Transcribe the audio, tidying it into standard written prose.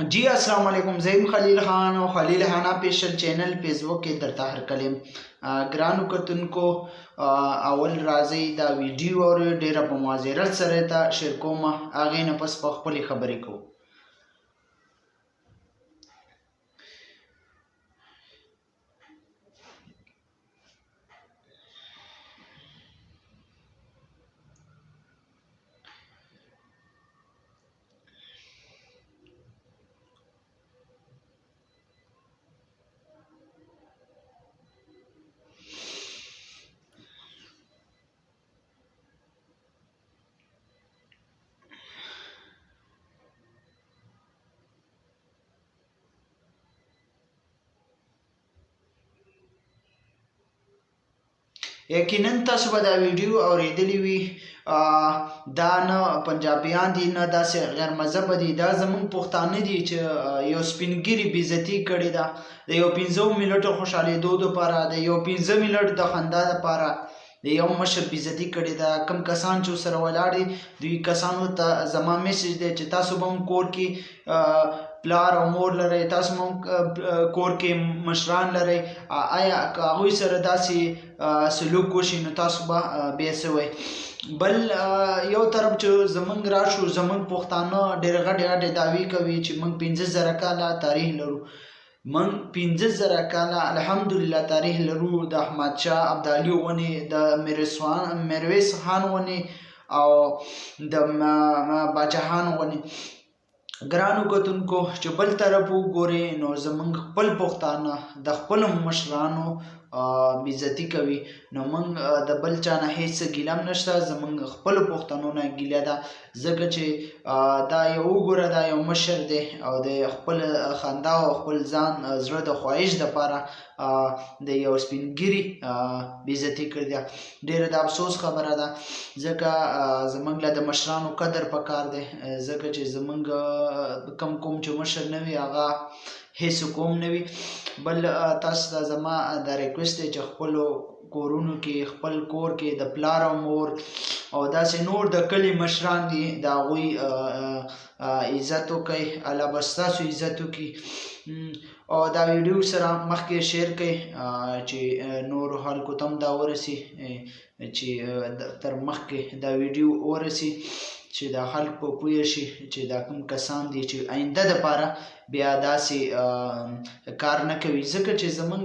जी अस्सलाम वालेकुम ज़हीम खलील ख़ान और खलील खाना स्पेशल चैनल फेसबुक के दरता हर कलेम ग्रानु कतुनको अवल राजी दा वीडियो और डेरा पे मुआज़रत सरे ता शेयर कोमा आगे न पस पखपली खबरें को यकीनन तاسو به دا ویډیو اوریدلی وي دا نه پنجابیان دي نه داسې غیر مذهب دي دا زمونږ پښتانه دي چې یو سپینګیري بېزتي کړې ده د یو 15 منټو خوشحالېدو دپاره د یو 15 منټ د خندا دپاره د یو مشر بېزتي کړې ده کم کسان چې ورسره ولاړ دي دوی کسانو ته زما میسج دی چې تاسو به هم کور کې پلار او مور لرئ تاسو هم کور کې مشران لرئ آیا که هغوی سره داسې سلوک وشي نو تاسو به بیا څه وایئ بل یو طرف چې زمونږ راشو زمونږ پښتانه ډېر غټې غټې دعوې کوي چې موږ 15,000 کاله تاریخ لرو من 15,000 کاله الحمدلله تاریخ لرو د احمد شاه ابدالي ونې د میرویس خان ونې او د باچاهانو ونې ګرانو کتونکو چې بل طرف وګورئ نو زمونږ خپل پښتانه د خپلو مشرانو بېزتي کوي نو موږ د بل چا نه هېڅ ګیله هم نشته زمونږ خپلو پښتنو نه ګیله ده ځکه چې دا یو وګوره دا یو مشر دی او د خپل خندا او خپل ځان زړه د خواهش دپاره د یو سپینګیري بېزتي کړې ده ډېره د افسوس خبره ده ځکه زمونږ له د مشرانو قدر پکار دی ځکه چې زمونږ کوم چې مشر نه وي هغه هیڅ کوم نه وي بل تاسو ته زما دا ریکویسټ دی چې خپلو کورونو کې خپل کور کې د پلار او مور او داسې نور د کلي مشران دي د هغوی عزت وکړئ الله به ستاسو عزت وکړي او دا ویډیو سره مخکې شیر کړئ چې نورو خلکو ته هم دا ورسي چې تر مخکې دا ویډیو ورسي چې دا خلک په پوه شي چې دا کوم کسان دي چې آینده دپاره بیا داسې کار نه کوي ځکه چې زمونږ